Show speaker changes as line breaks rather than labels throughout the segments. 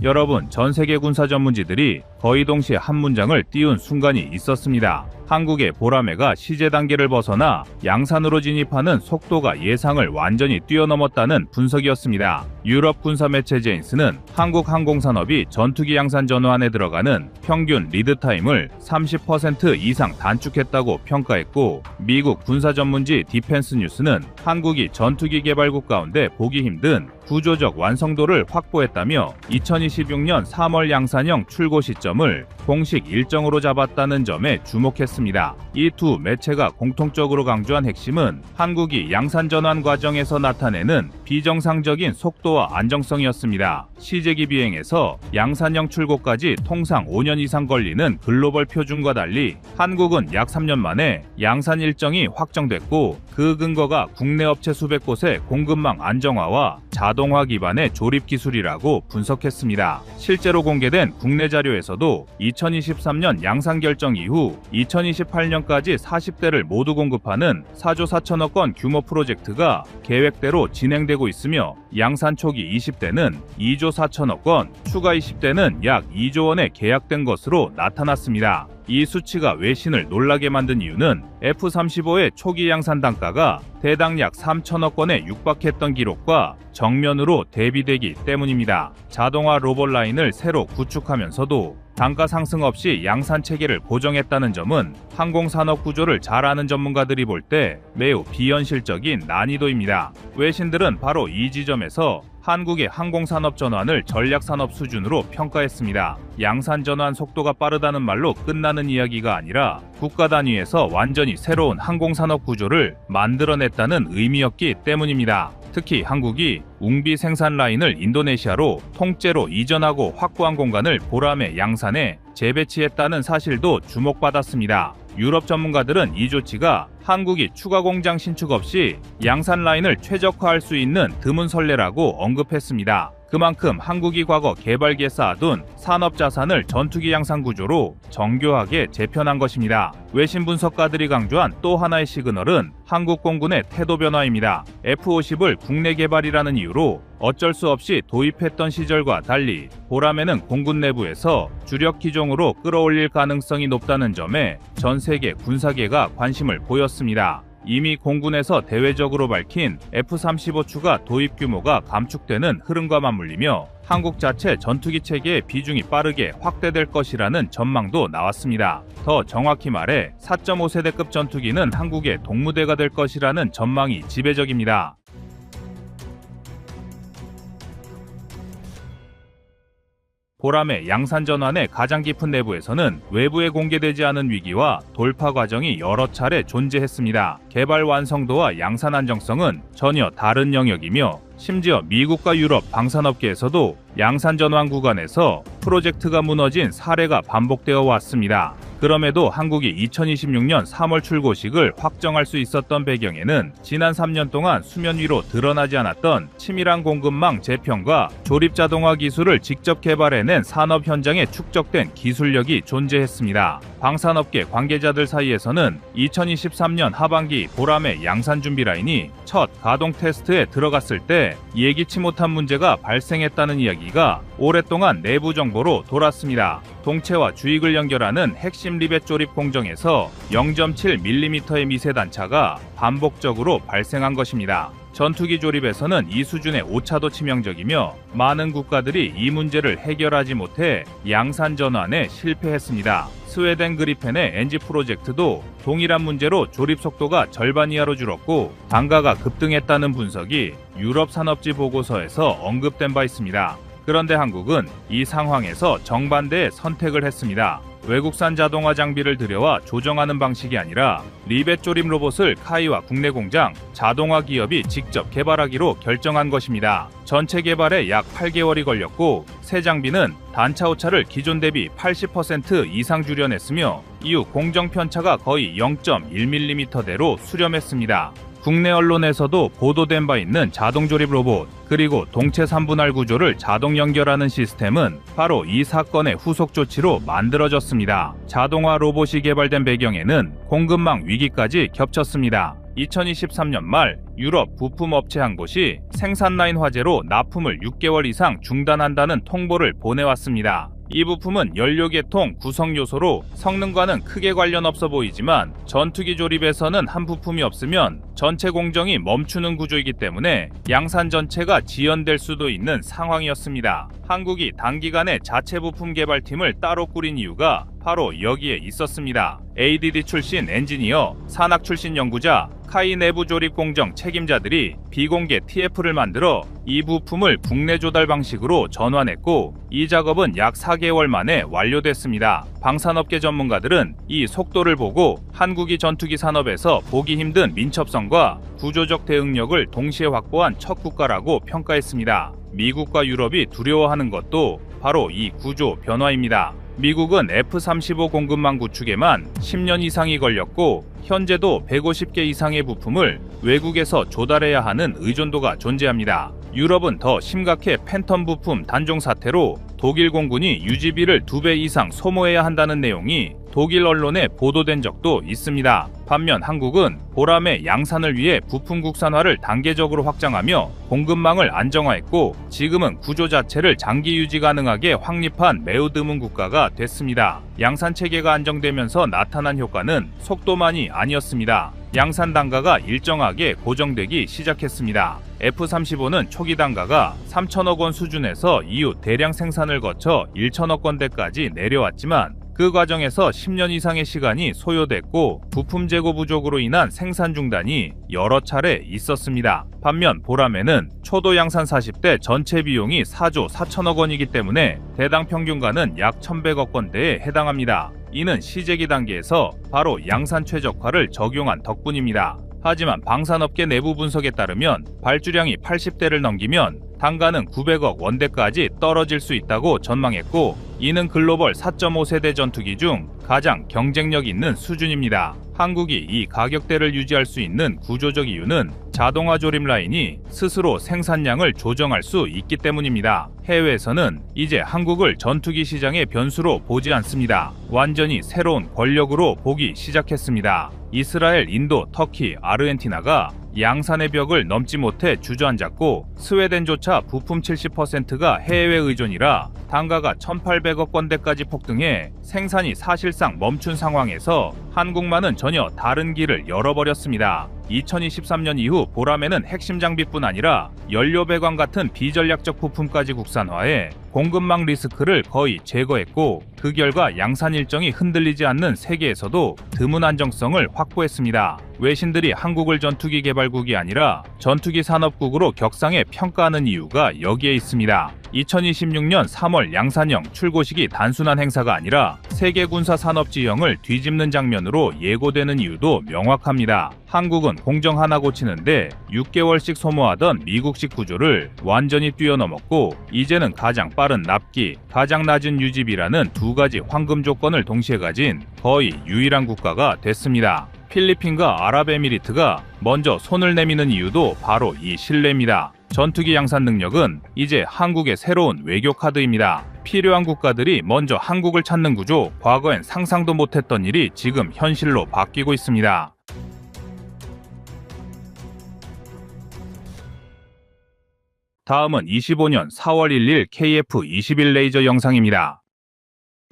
여러분, 전 세계 군사 전문지들이 거의 동시에 한 문장을 띄운 순간이 있었습니다. 한국의 보라매가 시제 단계를 벗어나 양산으로 진입하는 속도가 예상을 완전히 뛰어넘었다는 분석이었습니다. 유럽 군사 매체 제인스는 한국 항공산업이 전투기 양산 전환에 들어가는 평균 리드타임을 30% 이상 단축했다고 평가했고, 미국 군사 전문지 디펜스 뉴스는 한국이 전투기 개발국 가운데 보기 힘든 구조적 완성도를 확보했다며 2026년 3월 양산형 출고 시점을 공식 일정으로 잡았다는 점에 주목했습니다. 이 두 매체가 공통적으로 강조한 핵심은 한국이 양산 전환 과정에서 나타내는 비정상적인 속도와 안정성이었습니다. 시제기 비행에서 양산형 출고까지 통상 5년 이상 걸리는 글로벌 표준과 달리 한국은 약 3년 만에 양산 일정이 확정됐고, 그 근거가 국내 업체 수백 곳의 공급망 안정화와 자동화 기반의 조립 기술이라고 분석했습니다. 실제로 공개된 국내 자료에서도 2023년 양산 결정 이후 2028년까지 40대를 모두 공급하는 4조 4천억 원 규모 프로젝트가 계획대로 진행되고 있으며, 양산 초기 20대는 2조 4천억 원, 추가 20대는 약 2조 원에 계약된 것으로 나타났습니다. 이 수치가 외신을 놀라게 만든 이유는 F-35의 초기 양산 단가가 대당 약 3천억 원에 육박했던 기록과 정면으로 대비되기 때문입니다. 자동화 로봇 라인을 새로 구축하면서도 단가 상승 없이 양산 체계를 고정했다는 점은 항공산업 구조를 잘 아는 전문가들이 볼 때 매우 비현실적인 난이도입니다. 외신들은 바로 이 지점에서 한국의 항공산업 전환을 전략산업 수준으로 평가했습니다. 양산 전환 속도가 빠르다는 말로 끝나는 이야기가 아니라 국가 단위에서 완전히 새로운 항공산업 구조를 만들어냈다는 의미였기 때문입니다. 특히 한국이 웅비 생산 라인을 인도네시아로 통째로 이전하고 확보한 공간을 보라매 양산에 재배치했다는 사실도 주목받았습니다. 유럽 전문가들은 이 조치가 한국이 추가 공장 신축 없이 양산 라인을 최적화할 수 있는 드문 선례라고 언급했습니다. 그만큼 한국이 과거 개발기에 쌓아둔 산업 자산을 전투기 양산 구조로 정교하게 재편한 것입니다. 외신 분석가들이 강조한 또 하나의 시그널은 한국 공군의 태도 변화입니다. F-50을 국내 개발이라는 이유로 어쩔 수 없이 도입했던 시절과 달리 보라매는 공군 내부에서 주력 기종으로 끌어올릴 가능성이 높다는 점에 전 세계 군사계가 관심을 보였습니다. 이미 공군에서 대외적으로 밝힌 F-35 추가 도입 규모가 감축되는 흐름과 맞물리며 한국 자체 전투기 체계의 비중이 빠르게 확대될 것이라는 전망도 나왔습니다. 더 정확히 말해 4.5세대급 전투기는 한국의 동무대가 될 것이라는 전망이 지배적입니다. 보라매 양산 전환의 가장 깊은 내부에서는 외부에 공개되지 않은 위기와 돌파 과정이 여러 차례 존재했습니다. 개발 완성도와 양산 안정성은 전혀 다른 영역이며, 심지어 미국과 유럽 방산업계에서도 양산 전환 구간에서 프로젝트가 무너진 사례가 반복되어 왔습니다. 그럼에도 한국이 2026년 3월 출고식을 확정할 수 있었던 배경에는 지난 3년 동안 수면 위로 드러나지 않았던 치밀한 공급망 재편과 조립 자동화 기술을 직접 개발해낸 산업 현장에 축적된 기술력이 존재했습니다. 방산업계 관계자들 사이에서는 2023년 하반기 보라매 양산 준비 라인이 첫 가동 테스트에 들어갔을 때 예기치 못한 문제가 발생했다는 이야기가 오랫동안 내부 정보로 돌았습니다. 동체와 주익을 연결하는 핵심 리벳 조립 공정에서 0.7mm의 미세 단차가 반복적으로 발생한 것입니다. 전투기 조립에서는 이 수준의 오차도 치명적이며, 많은 국가들이 이 문제를 해결하지 못해 양산 전환에 실패했습니다. 스웨덴 그리펜의 NG 프로젝트도 동일한 문제로 조립 속도가 절반 이하로 줄었고 단가가 급등했다는 분석이 유럽 산업지 보고서에서 언급된 바 있습니다. 그런데 한국은 이 상황에서 정반대의 선택을 했습니다. 외국산 자동화 장비를 들여와 조정하는 방식이 아니라 리벳 조립 로봇을 카이와 국내 공장, 자동화 기업이 직접 개발하기로 결정한 것입니다. 전체 개발에 약 8개월이 걸렸고, 새 장비는 단차 오차를 기존 대비 80% 이상 줄여냈으며 이후 공정 편차가 거의 0.1mm대로 수렴했습니다. 국내 언론에서도 보도된 바 있는 자동 조립 로봇, 그리고 동체 3분할 구조를 자동 연결하는 시스템은 바로 이 사건의 후속 조치로 만들어졌습니다. 자동화 로봇이 개발된 배경에는 공급망 위기까지 겹쳤습니다. 2023년 말 유럽 부품 업체 한 곳이 생산 라인 화재로 납품을 6개월 이상 중단한다는 통보를 보내왔습니다. 이 부품은 연료계통 구성 요소로 성능과는 크게 관련 없어 보이지만 전투기 조립에서는 한 부품이 없으면 전체 공정이 멈추는 구조이기 때문에 양산 전체가 지연될 수도 있는 상황이었습니다. 한국이 단기간에 자체 부품 개발팀을 따로 꾸린 이유가 바로 여기에 있었습니다. ADD 출신 엔지니어, 산학 출신 연구자, 카이 내부 조립 공정 책임자들이 비공개 TF를 만들어 이 부품을 국내 조달 방식으로 전환했고 이 작업은 약 4개월 만에 완료됐습니다. 방산업계 전문가들은 이 속도를 보고 한국이 전투기 산업에서 보기 힘든 민첩성과 구조적 대응력을 동시에 확보한 첫 국가라고 평가했습니다. 미국과 유럽이 두려워하는 것도 바로 이 구조 변화입니다. 미국은 F-35 공급망 구축에만 10년 이상이 걸렸고 현재도 150개 이상의 부품을 외국에서 조달해야 하는 의존도가 존재합니다. 유럽은 더 심각해 팬텀 부품 단종 사태로 독일 공군이 유지비를 2배 이상 소모해야 한다는 내용이 독일 언론에 보도된 적도 있습니다. 반면 한국은 보람의 양산을 위해 부품 국산화를 단계적으로 확장하며 공급망을 안정화했고 지금은 구조 자체를 장기 유지 가능하게 확립한 매우 드문 국가가 됐습니다. 양산 체계가 안정되면서 나타난 효과는 속도만이 아니었습니다. 양산 단가가 일정하게 고정되기 시작했습니다. F-35는 초기 단가가 3천억 원 수준에서 이후 대량 생산을 거쳐 1천억 원대까지 내려왔지만 그 과정에서 10년 이상의 시간이 소요됐고 부품 재고 부족으로 인한 생산 중단이 여러 차례 있었습니다. 반면 보람에는 초도 양산 40대 전체 비용이 4조 4천억 원이기 때문에 대당 평균가는 약 1,100억 원대에 해당합니다. 이는 시제기 단계에서 바로 양산 최적화를 적용한 덕분입니다. 하지만 방산업계 내부 분석에 따르면 발주량이 80대를 넘기면 단가는 900억 원대까지 떨어질 수 있다고 전망했고 이는 글로벌 4.5세대 전투기 중 가장 경쟁력 있는 수준입니다. 한국이 이 가격대를 유지할 수 있는 구조적 이유는 자동화 조립 라인이 스스로 생산량을 조정할 수 있기 때문입니다. 해외에서는 이제 한국을 전투기 시장의 변수로 보지 않습니다. 완전히 새로운 권력으로 보기 시작했습니다. 이스라엘, 인도, 터키, 아르헨티나가 양산의 벽을 넘지 못해 주저앉았고 스웨덴조차 부품 70%가 해외 의존이라 단가가 1,800억 원대까지 폭등해 생산이 사실상 멈춘 상황에서 한국만은 전혀 다른 길을 열어버렸습니다. 2023년 이후 보람에는 핵심 장비뿐 아니라 연료 배관 같은 비전략적 부품까지 국산화해 공급망 리스크를 거의 제거했고 그 결과 양산 일정이 흔들리지 않는 세계에서도 드문 안정성을 확보했습니다. 외신들이 한국을 전투기 개발국이 아니라 전투기 산업국으로 격상해 평가하는 이유가 여기에 있습니다. 2026년 3월 양산형 출고식이 단순한 행사가 아니라 세계 군사 산업 지형을 뒤집는 장면으로 예고되는 이유도 명확합니다. 한국은 공정 하나 고치는데 6개월씩 소모하던 미국식 구조를 완전히 뛰어넘었고 이제는 가장 빠른 납기, 가장 낮은 유지비라는 두 가지 황금 조건을 동시에 가진 거의 유일한 국가가 됐습니다. 필리핀과 아랍에미리트가 먼저 손을 내미는 이유도 바로 이 신뢰입니다. 전투기 양산 능력은 이제 한국의 새로운 외교 카드입니다. 필요한 국가들이 먼저 한국을 찾는 구조, 과거엔 상상도 못했던 일이 지금 현실로 바뀌고 있습니다. 다음은 25년 4월 1일 KF-21 레이저 영상입니다.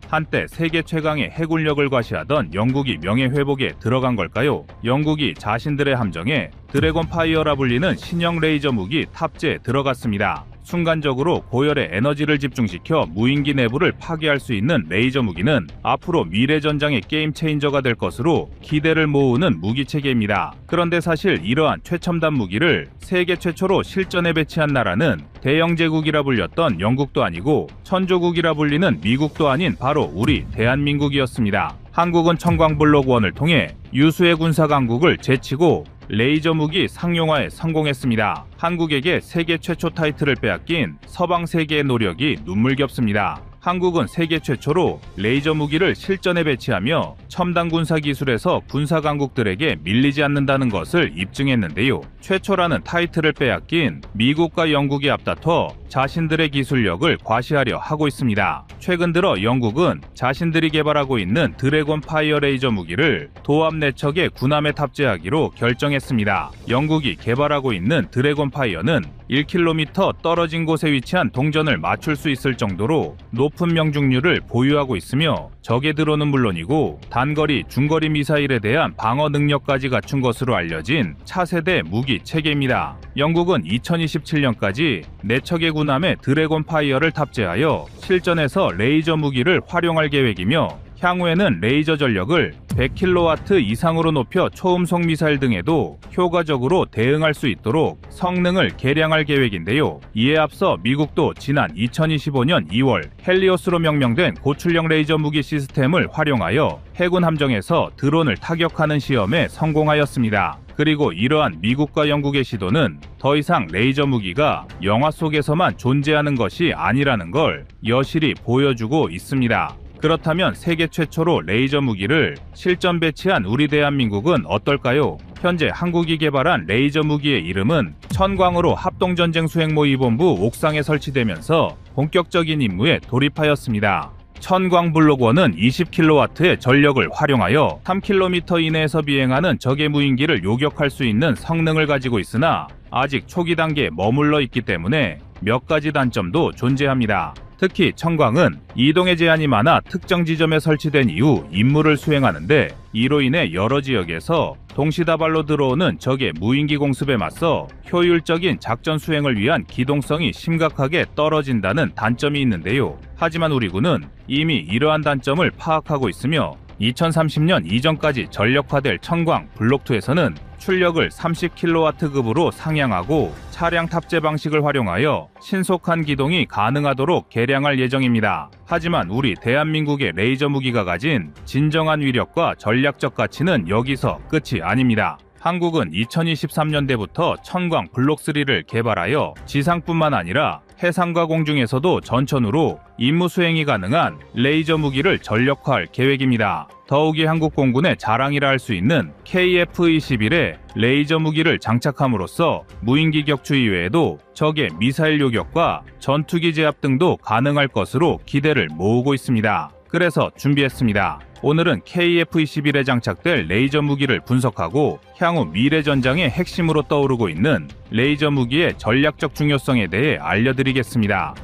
한때 세계 최강의 해군력을 과시하던 영국이 명예회복에 들어간 걸까요? 영국이 자신들의 함정에 드래곤 파이어라 불리는 신형 레이저 무기 탑재에 들어갔습니다. 순간적으로 고열의 에너지를 집중시켜 무인기 내부를 파괴할 수 있는 레이저 무기는 앞으로 미래 전장의 게임 체인저가 될 것으로 기대를 모으는 무기 체계입니다. 그런데 사실 이러한 최첨단 무기를 세계 최초로 실전에 배치한 나라는 대영 제국이라 불렸던 영국도 아니고 천조국이라 불리는 미국도 아닌 바로 우리 대한민국이었습니다. 한국은 청광블록1을 통해 유수의 군사 강국을 제치고 레이저 무기 상용화에 성공했습니다. 한국에게 세계 최초 타이틀을 빼앗긴 서방 세계의 노력이 눈물겹습니다. 한국은 세계 최초로 레이저 무기를 실전에 배치하며 첨단 군사 기술에서 군사 강국들에게 밀리지 않는다는 것을 입증했는데요. 최초라는 타이틀을 빼앗긴 미국과 영국이 앞다퉈 자신들의 기술력을 과시하려 하고 있습니다. 최근 들어 영국은 자신들이 개발하고 있는 드래곤 파이어 레이저 무기를 도합 내척의 군함에 탑재하기로 결정했습니다. 영국이 개발하고 있는 드래곤 파이어는 1km 떨어진 곳에 위치한 동전을 맞출 수 있을 정도로 높은 명중률을 보유하고 있으며 적의 드론은 물론이고 단거리, 중거리 미사일에 대한 방어 능력까지 갖춘 것으로 알려진 차세대 무기 체계입니다. 영국은 2027년까지 내척의 군함에 드래곤 파이어를 탑재하여 실전에서 레이저 무기를 활용할 계획이며 향후에는 레이저 전력을 100kW 이상으로 높여 초음속 미사일 등에도 효과적으로 대응할 수 있도록 성능을 개량할 계획인데요. 이에 앞서 미국도 지난 2025년 2월 헬리오스로 명명된 고출력 레이저 무기 시스템을 활용하여 해군 함정에서 드론을 타격하는 시험에 성공하였습니다. 그리고 이러한 미국과 영국의 시도는 더 이상 레이저 무기가 영화 속에서만 존재하는 것이 아니라는 걸 여실히 보여주고 있습니다. 그렇다면 세계 최초로 레이저 무기를 실전 배치한 우리 대한민국은 어떨까요? 현재 한국이 개발한 레이저 무기의 이름은 천광으로 합동전쟁수행모의본부 옥상에 설치되면서 본격적인 임무에 돌입하였습니다. 천광 블록1은 20kW의 전력을 활용하여 3km 이내에서 비행하는 적의 무인기를 요격할 수 있는 성능을 가지고 있으나 아직 초기 단계에 머물러 있기 때문에 몇 가지 단점도 존재합니다. 특히 천광은 이동의 제한이 많아 특정 지점에 설치된 이후 임무를 수행하는데 이로 인해 여러 지역에서 동시다발로 들어오는 적의 무인기 공습에 맞서 효율적인 작전 수행을 위한 기동성이 심각하게 떨어진다는 단점이 있는데요. 하지만 우리 군은 이미 이러한 단점을 파악하고 있으며 2030년 이전까지 전력화될 천광 블록2에서는 출력을 30kW급으로 상향하고 차량 탑재 방식을 활용하여 신속한 기동이 가능하도록 개량할 예정입니다. 하지만 우리 대한민국의 레이저 무기가 가진 진정한 위력과 전략적 가치는 여기서 끝이 아닙니다. 한국은 2023년대부터 천광 블록3를 개발하여 지상뿐만 아니라 해상과 공중에서도 전천후로 임무 수행이 가능한 레이저 무기를 전력화할 계획입니다. 더욱이 한국 공군의 자랑이라 할 수 있는 KF-21에 레이저 무기를 장착함으로써 무인기 격추 이외에도 적의 미사일 요격과 전투기 제압 등도 가능할 것으로 기대를 모으고 있습니다. 그래서 준비했습니다. 오늘은 KF-21에 장착될 레이저 무기를 분석하고 향후 미래 전장의 핵심으로 떠오르고 있는 레이저 무기의 전략적 중요성에 대해 알려드리겠습니다.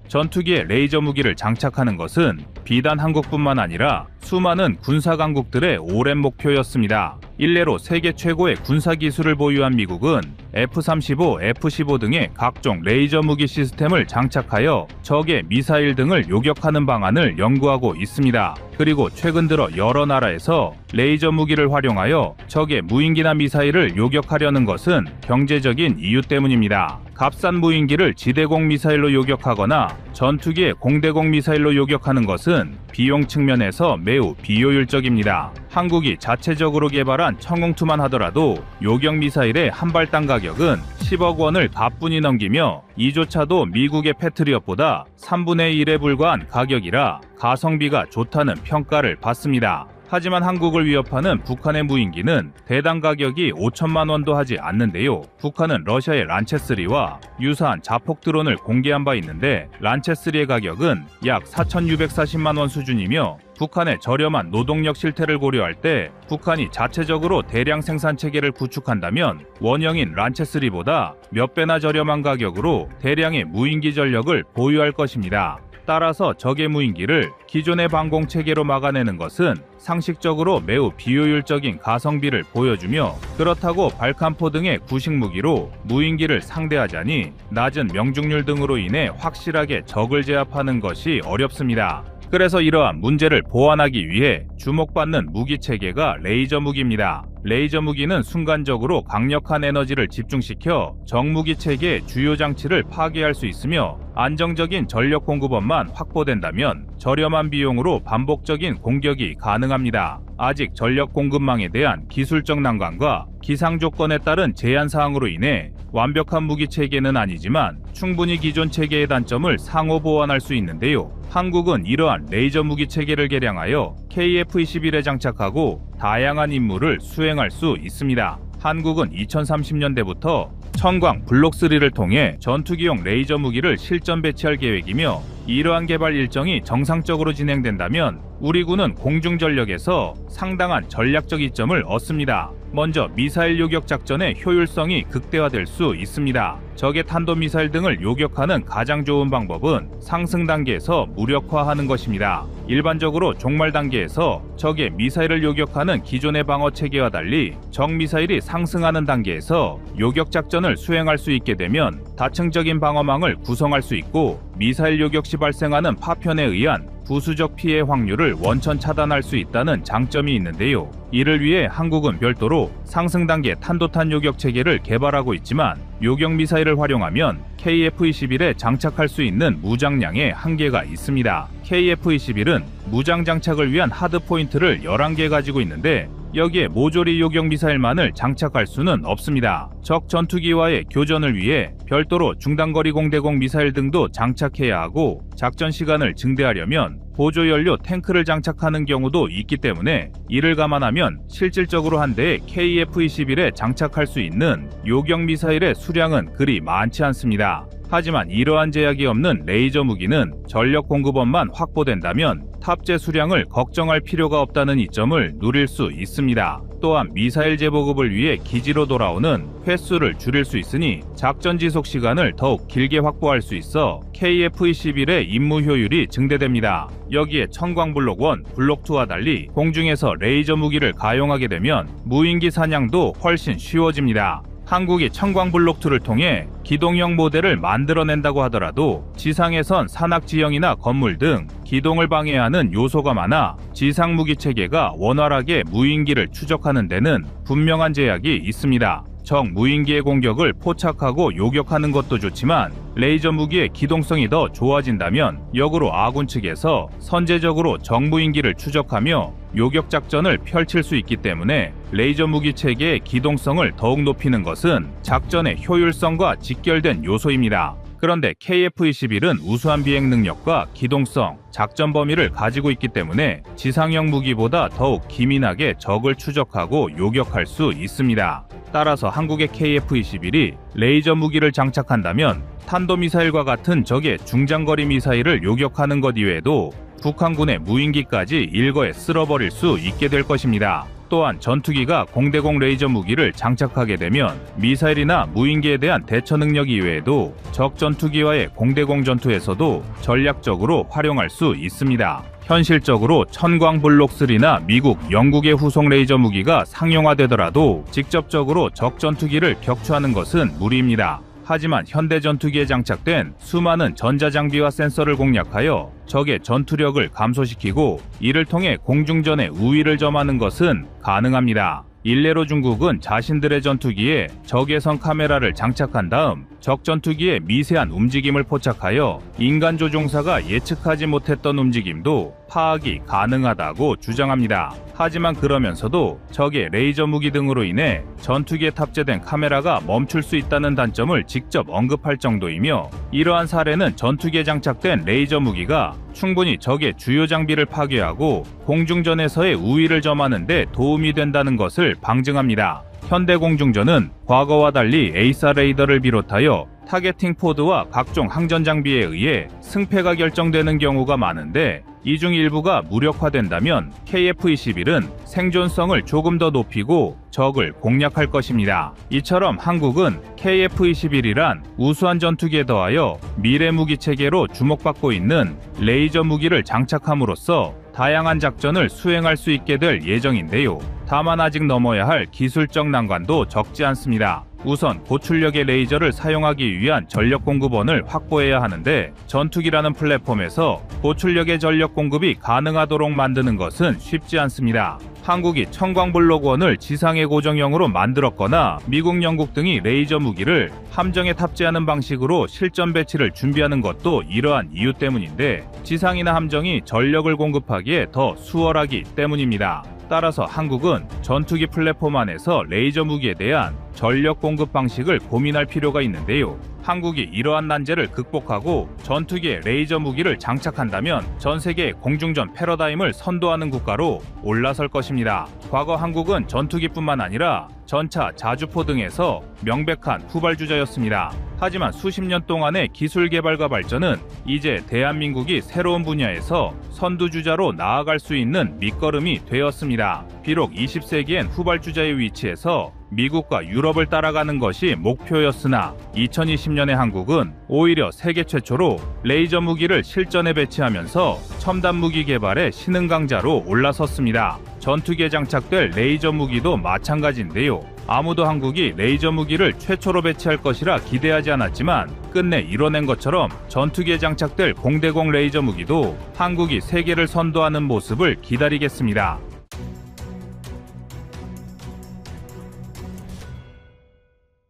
전투기에 레이저 무기를 장착하는 것은 비단 한국뿐만 아니라 수많은 군사 강국들의 오랜 목표였습니다. 일례로 세계 최고의 군사 기술을 보유한 미국은 F-35, F-15 등의 각종 레이저 무기 시스템을 장착하여 적의 미사일 등을 요격하는 방안을 연구하고 있습니다. 그리고 최근 들어 여러 나라에서 레이저 무기를 활용하여 적의 무인기나 미사일을 요격하려는 것은 경제적인 이유 때문입니다. 값싼 무인기를 지대공 미사일로 요격하거나 전투기에 공대공 미사일로 요격하는 것은 비용 측면에서 매우 비효율적입니다. 한국이 자체적으로 개발한 청웅2만 하더라도 요격 미사일의 한 발당 가격은 10억 원을 가뿐히 넘기며 이조차도 미국의 패트리엇보다 3분의 1에 불과한 가격이라 가성비가 좋다는 평가를 받습니다. 하지만 한국을 위협하는 북한의 무인기는 대당 가격이 5천만 원도 하지 않는데요. 북한은 러시아의 란체3와 유사한 자폭 드론을 공개한 바 있는데 란체3의 가격은 약 4,640만 원 수준이며 북한의 저렴한 노동력 실태를 고려할 때 북한이 자체적으로 대량 생산 체계를 구축한다면 원형인 란체3보다 몇 배나 저렴한 가격으로 대량의 무인기 전력을 보유할 것입니다. 따라서 적의 무인기를 기존의 방공 체계로 막아내는 것은 상식적으로 매우 비효율적인 가성비를 보여주며 그렇다고 발칸포 등의 구식 무기로 무인기를 상대하자니 낮은 명중률 등으로 인해 확실하게 적을 제압하는 것이 어렵습니다. 그래서 이러한 문제를 보완하기 위해 주목받는 무기 체계가 레이저 무기입니다. 레이저 무기는 순간적으로 강력한 에너지를 집중시켜 적무기 체계의 주요 장치를 파괴할 수 있으며 안정적인 전력 공급원만 확보된다면 저렴한 비용으로 반복적인 공격이 가능합니다. 아직 전력 공급망에 대한 기술적 난관과 기상 조건에 따른 제한 사항으로 인해 완벽한 무기 체계는 아니지만 충분히 기존 체계의 단점을 상호 보완할 수 있는데요. 한국은 이러한 레이저 무기 체계를 개량하여 KF-21에 장착하고 다양한 임무를 수행할 수 있습니다. 한국은 2030년대부터 천광 블록3를 통해 전투기용 레이저 무기를 실전 배치할 계획이며, 이러한 개발 일정이 정상적으로 진행된다면 우리 군은 공중전력에서 상당한 전략적 이점을 얻습니다. 먼저 미사일 요격 작전의 효율성이 극대화될 수 있습니다. 적의 탄도미사일 등을 요격하는 가장 좋은 방법은 상승 단계에서 무력화하는 것입니다. 일반적으로 종말 단계에서 적의 미사일을 요격하는 기존의 방어 체계와 달리 적 미사일이 상승하는 단계에서 요격 작전을 수행할 수 있게 되면 다층적인 방어망을 구성할 수 있고, 미사일 요격 시 발생하는 파편에 의한 부수적 피해 확률을 원천 차단할 수 있다는 장점이 있는데요. 이를 위해 한국은 별도로 상승 단계 탄도탄 요격 체계를 개발하고 있지만, 요격 미사일을 활용하면 KF-21에 장착할 수 있는 무장량에 한계가 있습니다. KF-21은 무장 장착을 위한 하드 포인트를 11개 가지고 있는데, 여기에 모조리 요격 미사일만을 장착할 수는 없습니다. 적 전투기와의 교전을 위해 별도로 중단거리 공대공 미사일 등도 장착해야 하고, 작전 시간을 증대하려면 보조 연료 탱크를 장착하는 경우도 있기 때문에 이를 감안하면 실질적으로 한 대에 KF-21에 장착할 수 있는 요격 미사일의 수량은 그리 많지 않습니다. 하지만 이러한 제약이 없는 레이저 무기는 전력 공급원만 확보된다면 탑재 수량을 걱정할 필요가 없다는 이점을 누릴 수 있습니다. 또한 미사일 재보급을 위해 기지로 돌아오는 횟수를 줄일 수 있으니 작전 지속 시간을 더욱 길게 확보할 수 있어 KF-21의 임무 효율이 증대됩니다. 여기에 천광블록 1, 블록 2와 달리 공중에서 레이저 무기를 가용하게 되면 무인기 사냥도 훨씬 쉬워집니다. 한국이 천광블록2를 통해 기동형 모델을 만들어낸다고 하더라도 지상에선 산악지형이나 건물 등 기동을 방해하는 요소가 많아 지상 무기 체계가 원활하게 무인기를 추적하는 데는 분명한 제약이 있습니다. 적 무인기의 공격을 포착하고 요격하는 것도 좋지만 레이저 무기의 기동성이 더 좋아진다면 역으로 아군 측에서 선제적으로 적 무인기를 추적하며 요격 작전을 펼칠 수 있기 때문에 레이저 무기 체계의 기동성을 더욱 높이는 것은 작전의 효율성과 직결된 요소입니다. 그런데 KF-21은 우수한 비행 능력과 기동성, 작전 범위를 가지고 있기 때문에 지상형 무기보다 더욱 기민하게 적을 추적하고 요격할 수 있습니다. 따라서 한국의 KF-21이 레이저 무기를 장착한다면 탄도미사일과 같은 적의 중장거리 미사일을 요격하는 것 이외에도 북한군의 무인기까지 일거에 쓸어버릴 수 있게 될 것입니다. 또한 전투기가 공대공 레이저 무기를 장착하게 되면 미사일이나 무인기에 대한 대처 능력 이외에도 적 전투기와의 공대공 전투에서도 전략적으로 활용할 수 있습니다. 현실적으로 천광블록3나 미국, 영국의 후속 레이저 무기가 상용화되더라도 직접적으로 적 전투기를 격추하는 것은 무리입니다. 하지만 현대 전투기에 장착된 수많은 전자장비와 센서를 공략하여 적의 전투력을 감소시키고 이를 통해 공중전의 우위를 점하는 것은 가능합니다. 일례로 중국은 자신들의 전투기에 적외선 카메라를 장착한 다음 적 전투기의 미세한 움직임을 포착하여 인간 조종사가 예측하지 못했던 움직임도 파악이 가능하다고 주장합니다. 하지만 그러면서도 적의 레이저 무기 등으로 인해 전투기에 탑재된 카메라가 멈출 수 있다는 단점을 직접 언급할 정도이며, 이러한 사례는 전투기에 장착된 레이저 무기가 충분히 적의 주요 장비를 파괴하고 공중전에서의 우위를 점하는 데 도움이 된다는 것을 방증합니다. 현대 공중전은 과거와 달리 에이사 레이더를 비롯하여 타겟팅 포드와 각종 항전 장비에 의해 승패가 결정되는 경우가 많은데, 이 중 일부가 무력화된다면 KF-21은 생존성을 조금 더 높이고 적을 공략할 것입니다. 이처럼 한국은 KF-21이란 우수한 전투기에 더하여 미래 무기 체계로 주목받고 있는 레이저 무기를 장착함으로써 다양한 작전을 수행할 수 있게 될 예정인데요. 다만 아직 넘어야 할 기술적 난관도 적지 않습니다. 우선 고출력의 레이저를 사용하기 위한 전력 공급원을 확보해야 하는데, 전투기라는 플랫폼에서 고출력의 전력 공급이 가능하도록 만드는 것은 쉽지 않습니다. 한국이 천광블록1을 지상의 고정형으로 만들었거나 미국, 영국 등이 레이저 무기를 함정에 탑재하는 방식으로 실전 배치를 준비하는 것도 이러한 이유 때문인데, 지상이나 함정이 전력을 공급하기에 더 수월하기 때문입니다. 따라서 한국은 전투기 플랫폼 안에서 레이저 무기에 대한 전력 공급 방식을 고민할 필요가 있는데요. 한국이 이러한 난제를 극복하고 전투기에 레이저 무기를 장착한다면 전 세계 공중전 패러다임을 선도하는 국가로 올라설 것입니다. 과거 한국은 전투기뿐만 아니라 전차, 자주포 등에서 명백한 후발주자였습니다. 하지만 수십 년 동안의 기술 개발과 발전은 이제 대한민국이 새로운 분야에서 선두주자로 나아갈 수 있는 밑거름이 되었습니다. 비록 20세기엔 후발주자의 위치에서 미국과 유럽을 따라가는 것이 목표였으나 2020년의 한국은 오히려 세계 최초로 레이저 무기를 실전에 배치하면서 첨단 무기 개발의 신흥 강자로 올라섰습니다. 전투기에 장착될 레이저 무기도 마찬가지인데요. 아무도 한국이 레이저 무기를 최초로 배치할 것이라 기대하지 않았지만 끝내 이뤄낸 것처럼 전투기에 장착될 공대공 레이저 무기도 한국이 세계를 선도하는 모습을 기다리겠습니다.